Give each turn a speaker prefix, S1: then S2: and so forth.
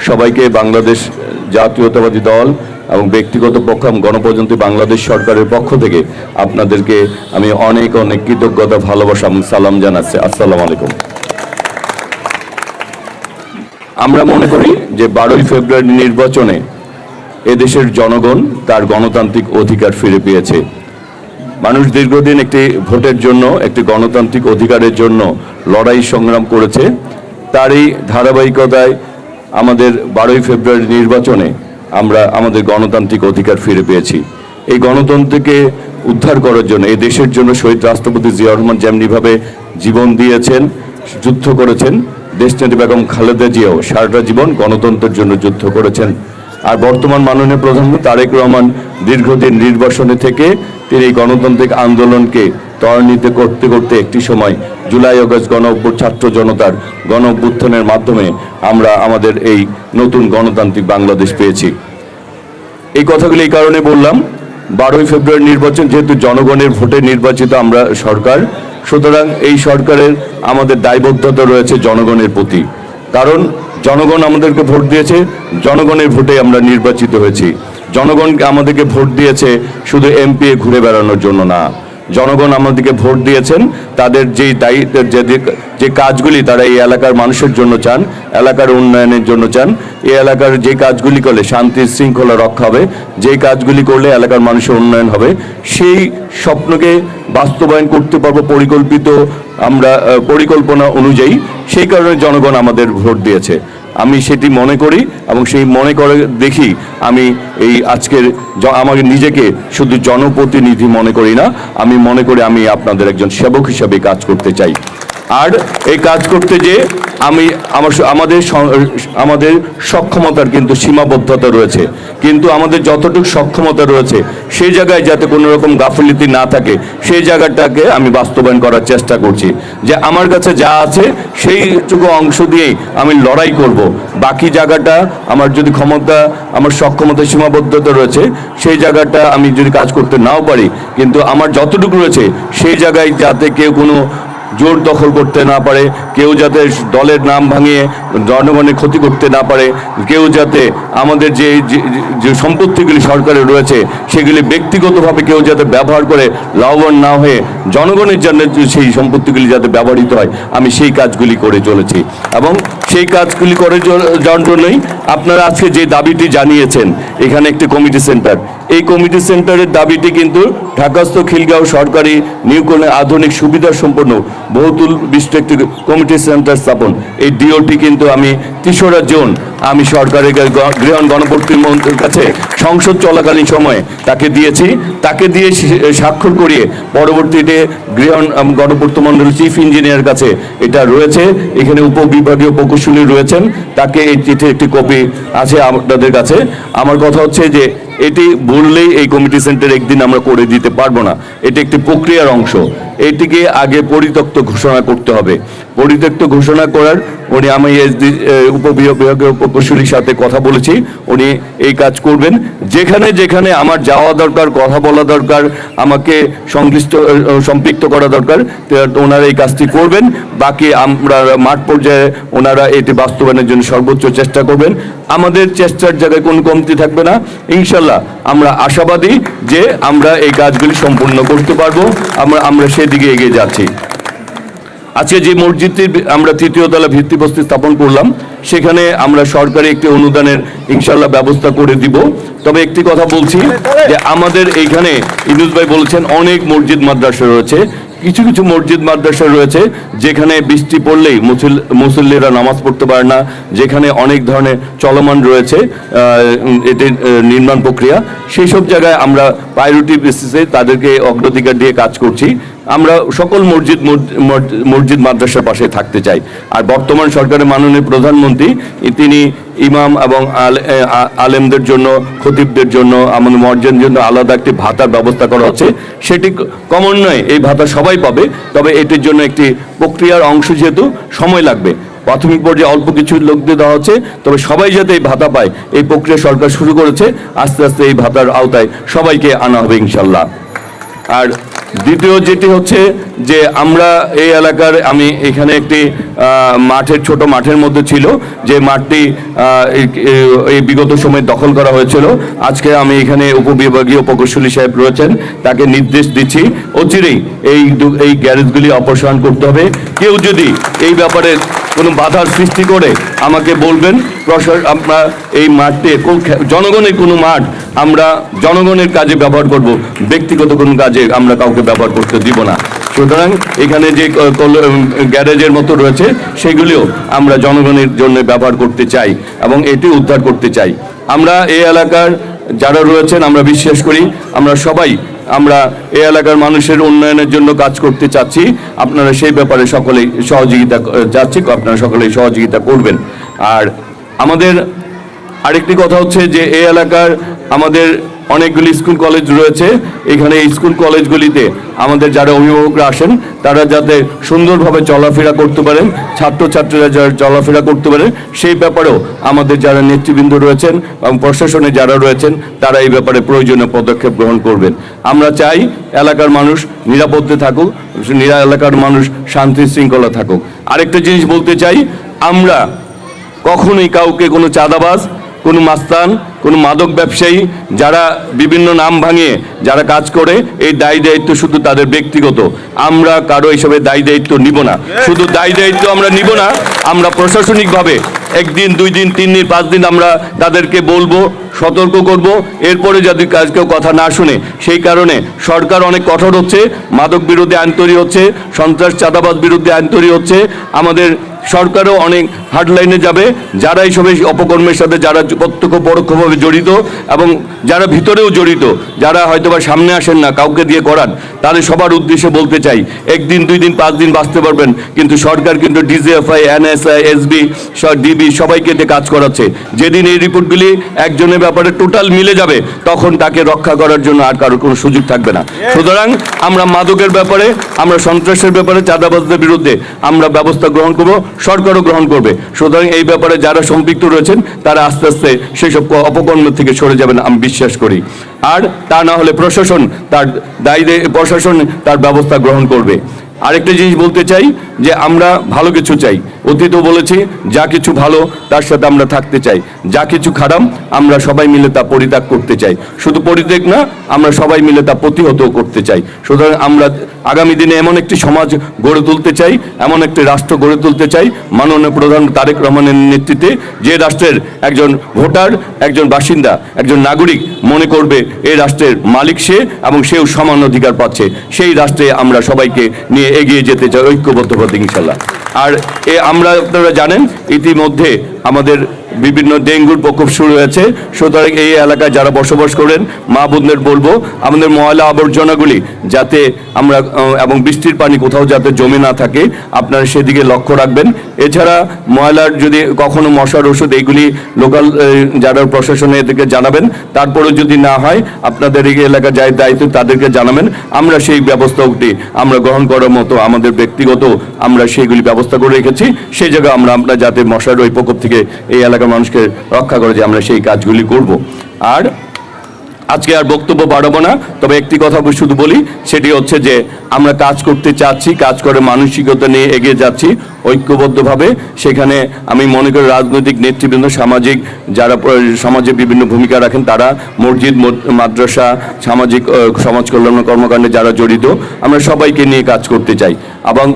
S1: সবাইকে বাংলাদেশ জাতীয়তাবাদী দল এবং ব্যক্তিগত পক্ষ এবং গণপ্রজাতন্ত্রী বাংলাদেশ সরকারের পক্ষ থেকে আপনাদেরকে আমি অনেক অনেক কৃতজ্ঞতা, ভালোবাসা এবং সালাম জানাচ্ছি। আসসালামু আলাইকুম। আমরা মনে করি যে 12ই ফেব্রুয়ারি নির্বাচনে এদেশের জনগণ তার গণতান্ত্রিক অধিকার ফিরে পেয়েছে। মানুষ দীর্ঘদিন একটি ভোটের জন্য, একটি গণতান্ত্রিক অধিকারের জন্য লড়াই সংগ্রাম করেছে। তারই ধারাবাহিকতায় আমাদের 12ই ফেব্রুয়ারি নির্বাচনে আমরা আমাদের গণতান্ত্রিক অধিকার ফিরে পেয়েছি। এই গণতন্ত্রকে উদ্ধার করার জন্য, এই দেশের জন্য শহীদ রাষ্ট্রপতি জিয়াউর রহমান যেমনিভাবে জীবন দিয়েছেন, যুদ্ধ করেছেন, দেশনেত্রী বেগম খালেদা জিয়াও সারাটা জীবন গণতন্ত্রের জন্য যুদ্ধ করেছেন। আর বর্তমান মাননীয় প্রধানমন্ত্রী তারেক রহমান দীর্ঘদিন নির্বাসনে থেকে তিনি এই গণতান্ত্রিক আন্দোলনকে ত্বরান্বিত করতে করতে একটি সময় জুলাই আগস্ট ছাত্র জনতার গণ অভ্যুত্থানের মাধ্যমে আমরা আমাদের এই নতুন গণতান্ত্রিক বাংলাদেশ পেয়েছি। এই কথাগুলি এই কারণে বললাম, 12ই ফেব্রুয়ারি নির্বাচন যেহেতু জনগণের ভোটে নির্বাচিত আমরা সরকার, সুতরাং এই সরকারের আমাদের দায়বদ্ধতা রয়েছে জনগণের প্রতি। কারণ জনগণ আমাদেরকে ভোট দিয়েছে, জনগণের ভোটে আমরা নির্বাচিত হয়েছি। জনগণ আমাদেরকে ভোট দিয়েছে শুধু এমপি ঘুরে বেড়ানোর জন্য না, জনগণ আমাদেরকে ভোট দিয়েছেন তাদের যেই দায়িত্ব, যে কাজগুলি তারা এই এলাকার মানুষের জন্য চান, এলাকার উন্নয়নের জন্য চান, এই এলাকার যে কাজগুলি করলে শান্তি শৃঙ্খলা রক্ষা হবে, যেই কাজগুলি করলে এলাকার মানুষের উন্নয়ন হবে, সেই স্বপ্নকে বাস্তবায়ন করতে পারবো পরিকল্পনা অনুযায়ী। সেই কারণে জনগণ আমাদের ভোট দিয়েছে। আমি সেটি মনে করি এবং সেই মনে করে দেখি আমি এই আজকের আমাকে নিজেকে শুধু জনপ্রতিনিধি মনে করি না, আমি মনে করি আমি আপনাদের একজন সেবক হিসাবে কাজ করতে চাই। আর এই কাজ করতে যে আমাদের সক্ষমতার কিন্তু সীমাবদ্ধতা রয়েছে, কিন্তু আমাদের যতটুকু সক্ষমতা রয়েছে সেই জায়গায় যাতে কোনো রকম গাফিলতি না থাকে সেই জায়গাটাকে আমি বাস্তবায়ন করার চেষ্টা করছি। যে আমার কাছে যা আছে সেইটুকু অংশ দিয়েই আমি লড়াই করব। বাকি জায়গাটা আমার যদি আমার সক্ষমতা সীমাবদ্ধতা রয়েছে সেই জায়গাটা আমি যদি কাজ করতে নাও পারি, কিন্তু আমার যতটুকু রয়েছে সেই জায়গায় যাতে কেউ কোনো জোর দখল করতে না পারে, কেউ যাতে দলের নাম ভাঙিয়ে জনগণের ক্ষতি করতে না পারে, কেউ যাতে আমাদের যে সম্পত্তিগুলি সরকারের রয়েছে সেগুলি ব্যক্তিগতভাবে কেউ যাতে ব্যবহার করে লাভবান না হয়ে জনগণের জন্য সেই সম্পত্তিগুলি যাতে ব্যবহৃত হয়, আমি সেই কাজগুলি করে চলেছি। এবং সেই কাজগুলি করে যাওয়ার জন্যই আপনারা আজকে যে দাবিটি জানিয়েছেন, এখানে একটি কমিটি সেন্টার, এই কমিটি সেন্টারের দাবিটি কিন্তু ঢাকাস্থ খিলগাঁও সরকারি নিউকনে আধুনিক সুবিধা সম্পন্ন বহুতল বিশিষ্ট একটি কমিটি সেন্টার স্থাপন, এই ডিওটি কিন্তু আমি 3রা জুন আমি সরকারের গৃহ গণপ্রতিমন্ত্রীর কাছে সংসদ চলাকালীন সময়ে তাকে দিয়েছি। তাকে দিয়ে স্বাক্ষর করিয়ে পরবর্তীতে গৃহ গণপ্রতিমন্ত্রীর চিফ ইঞ্জিনিয়ার কাছে এটা রয়েছে, এখানে উপবিভাগীয় প্রকৌশলী রয়েছেন, তাকে এই চিঠির একটি কপি আছে আপনাদের কাছে। আমার কথা হচ্ছে যে এটি বললেই এই কমিটি সেন্টার একদিন আমরা করে দিতে পারবো না, এটি একটি প্রক্রিয়ার অংশ। এটিকে আগে পরিত্যক্ত ঘোষণা করতে হবে। পরিত্যক্ত ঘোষণা করার আমি এসডি উপবিভাগীয় প্রকৌশলীর সাথে কথা বলেছি, উনি এই কাজ করবেন। যেখানে যেখানে আমার যাওয়া দরকার, কথা বলা দরকার, আমাকে সম্পৃক্ত করা দরকার, ওনারা এই কাজটি করবেন। বাকি আমরা মাঠ পর্যায়ে ওনারা এটি বাস্তবায়নের জন্য সর্বোচ্চ চেষ্টা করবেন। আমাদের চেষ্টার জায়গায় কোনো কমতি থাকবে না। ইনশাল্লাহ আমরা আশাবাদী যে আমরা এই কাজগুলি সম্পূর্ণ করতে পারবো, আমরা সেদিকে এগিয়ে যাচ্ছি। আজকে যে মসজিদটি আমরা 3য় তলা ভিত্তিপ্রস্তর স্থাপন করলাম, সেখানে আমরা সরকারি একটি অনুদানের ইনশাল্লাহ ব্যবস্থা করে দিব। তবে একটি কথা বলছি যে আমাদের এইখানে ইউনুস ভাই বলেছেন অনেক মসজিদ মাদ্রাসা রয়েছে, কিছু কিছু মসজিদ মাদ্রাসা রয়েছে যেখানে বৃষ্টি পড়লেই মুসল্লিরা নামাজ পড়তে পারে না, যেখানে অনেক ধরনের চলমান রয়েছে এটির নির্মাণ প্রক্রিয়া, সেই সব জায়গায় আমরা প্রায়োরিটি বেসিসে তাদেরকে অগ্রাধিকার দিয়ে কাজ করছি। আমরা সকল মসজিদ মাদ্রাসার পাশে থাকতে চাই। আর বর্তমান সরকারের মাননীয় প্রধানমন্ত্রী তিনি ইমাম এবং আলেমদের জন্য, খতিবদের জন্য, আমাদের মসজিদের জন্য আলাদা একটি ভাতার ব্যবস্থা করা হচ্ছে। সেটি কমন নয়, এই ভাতা সবাই পাবে, তবে এটির জন্য একটি প্রক্রিয়ার অংশ, যেহেতু সময় লাগবে। প্রাথমিক পর্যায়ে অল্প কিছু লোকদের দেওয়া হচ্ছে, তবে সবাই যাতে এই ভাতা পায় এই প্রক্রিয়া সরকার শুরু করেছে। আস্তে আস্তে এই ভাতার আওতায় সবাইকে আনা হবে ইনশাল্লাহ। আর দ্বিতীয় যেটি হচ্ছে যে আমরা এই এলাকার, আমি এখানে একটি ছোট মাঠের মধ্যে ছিল যে মাঠটি এই বিগত সময়ে দখল করা হয়েছিল। আজকে আমি এখানে উপবিভাগীয় প্রকৌশলী সাহেব রয়েছেন, তাকে নির্দেশ দিচ্ছি অচিরেই এই গ্যারেজগুলি অপসারণ করতে হবে। কেউ যদি এই ব্যাপারে কোনো বাধার সৃষ্টি করে আমাকে বলবেন। আমরা এই মাঠটি জনগণের কোনো মাঠ আমরা জনগণের কাজে ব্যবহার করব, ব্যক্তিগত কোনো কাজে আমরা কাউকে ব্যবহার করতে দিব না। সুতরাং এখানে যে গ্যারেজের মতো রয়েছে সেগুলিও আমরা জনগণের জন্য ব্যবহার করতে চাই এবং এটি উদ্ধার করতে চাই। আমরা এই এলাকার যারা রয়েছেন আমরা বিশ্বাস করি আমরা এই এলাকার মানুষের উন্নয়নের জন্য কাজ করতে চাচ্ছি। আপনারা সেই ব্যাপারে সকলেই সহযোগিতা চাচ্ছি, আপনারা সকলেই সহযোগিতা করবেন। আর আমাদের আরেকটি কথা হচ্ছে যে এই এলাকার আমাদের অনেকগুলি স্কুল কলেজ রয়েছে। এখানে এই স্কুল কলেজগুলিতে আমাদের যারা অভিভাবকরা আসেন তারা যাতে সুন্দরভাবে চলাফেরা করতে পারেন, ছাত্রছাত্রীরা যারা চলাফেরা করতে পারেন, সেই ব্যাপারেও আমাদের যারা নেতৃবৃন্দ রয়েছেন এবং প্রশাসনে যারা রয়েছেন তারা এই ব্যাপারে প্রয়োজনীয় পদক্ষেপ গ্রহণ করবেন। আমরা চাই এলাকার মানুষ নিরাপদে থাকুক, এলাকার মানুষ শান্তি শৃঙ্খলা থাকুক। আরেকটা জিনিস বলতে চাই, আমরা কখনোই কাউকে কোনো চাঁদাবাজ, কোনো মাস্তান, কোনো মাদক ব্যবসায়ী যারা বিভিন্ন নাম ভাঙিয়ে যারা কাজ করে এই দায়ী দায়িত্ব শুধু তাদের ব্যক্তিগত, আমরা কারো এইসবের দায়ী দায়িত্ব নিব না। শুধু দায়ী দায়িত্ব আমরা নিব না, আমরা প্রশাসনিকভাবে 1 দিন 2 দিন 3 দিন 5 দিন আমরা তাদেরকে বলবো, সতর্ক করব। এরপরে যদি কেউ কথা না শুনে, সেই কারণে সরকার অনেক কঠোর হচ্ছে, মাদক বিরোধী আইন তৈরি হচ্ছে, সন্ত্রাস চাঁদাবাজ বিরোধী আইন তৈরি হচ্ছে। আমাদের সরকারও অনেক হার্ডলাইনে যাবে। যারা এইসব অপকর্মের সাথে যারা প্রত্যক্ষ পরোক্ষভাবে জড়িত এবং যারা ভিতরেও জড়িত, যারা হয়তোবা সামনে আসেন না কাউকে দিয়ে করান, তাদের সবার উদ্দেশ্যে বলতে চাই, 1 দিন 2 দিন 5 দিন বাঁচতে পারবেন, কিন্তু সরকার কিন্তু ডিজিএফআই, এনএসআই, এসবি, ডিবি সবাইকে দিয়ে কাজ করাচ্ছে। যেদিন এই রিপোর্টগুলি একজনের ব্যাপারে টোটাল মিলে যাবে তখন তাকে রক্ষা করার জন্য আর কারোর কোনো সুযোগ থাকবে না। সুতরাং আমরা মাদকের ব্যাপারে, আমরা সন্ত্রাসের ব্যাপারে, চাঁদাবাজদের বিরুদ্ধে আমরা ব্যবস্থা গ্রহণ করব, সরকারও গ্রহণ করবে। সুতরাং এই ব্যাপারে যারা সম্পৃক্ত রয়েছেন তারা আস্তে আস্তে সেসব অপকর্ম থেকে সরে যাবেন আমি বিশ্বাস করি। আর তা না হলে প্রশাসন তার ব্যবস্থা গ্রহণ করবে। আরেকটা জিনিস বলতে চাই যে আমরা ভালো কিছু চাই, অতীতও বলেছি, যা কিছু ভালো তার সাথে আমরা থাকতে চাই, যা কিছু খারাপ আমরা সবাই মিলে তা পরিত্যাগ করতে চাই। শুধু পরিত্যাগ না, আমরা সবাই মিলে তা প্রতিহত করতে চাই। সুতরাং আমরা আগামী দিনে এমন একটি সমাজ গড়ে তুলতে চাই, এমন একটি রাষ্ট্র গড়ে তুলতে চাই মাননীয় প্রধান তারেক রহমানের নেতৃত্বে, যে রাষ্ট্রের একজন ভোটার, একজন বাসিন্দা, একজন নাগরিক মনে করবে এই রাষ্ট্রের মালিক সে এবং সেও সমান অধিকার পাচ্ছে। সেই রাষ্ট্রে আমরা সবাইকে নিয়ে এগিয়ে যেতে চাই ঐক্যবদ্ধভাবে ইনশাল্লাহ। আর আমরা, আপনারা জানেন ইতিমধ্যে আমাদের বিভিন্ন ডেঙ্গুর প্রকোপ শুরু হয়েছে। সুতরাং এই এলাকায় যারা বসবাস করেন মা বোনদের বলবো আমাদের ময়লা আবর্জনাগুলি যাতে আমরা এবং বৃষ্টির পানি কোথাও যাতে জমে না থাকে আপনারা সেদিকে লক্ষ্য রাখবেন। এছাড়া ময়লার যদি কখনো মশার ওষুধ এইগুলি লোকাল যারা প্রশাসনে এদেরকে জানাবেন, তারপরেও যদি না হয় আপনাদের এই এলাকা যাই দায়িত্ব তাদেরকে জানাবেন। আমরা সেই ব্যবস্থাটি আমরা গ্রহণ করার মতো আমাদের ব্যক্তিগত আমরা সেইগুলি ব্যবস্থা করে রেখেছি। সেই জায়গায় আমরা যাতে মশার ওই প্রকোপ থেকে এই এলাকার মানুষকে রক্ষা করে যে আমরা সেই কাজগুলি করব। আর আজকে আর বক্তব্য বাড়াবো না, তবে একটি কথা শুধু বলি, সেটি হচ্ছে যে আমরা কাজ করতে চাচ্ছি, কাজ করে মানসিকতা নিয়ে এগিয়ে যাচ্ছি ঐক্যবদ্ধভাবে। সেখানে আমি মনে করি রাজনৈতিক নেতৃবৃন্দ, সামাজিক যারা সমাজে বিভিন্ন ভূমিকা রাখেন তারা, মসজিদ, মাদ্রাসা, সামাজিক সমাজ কল্যাণ কর্মকাণ্ডে যারা জড়িত, আমরা সবাইকে নিয়ে কাজ করতে চাই এবং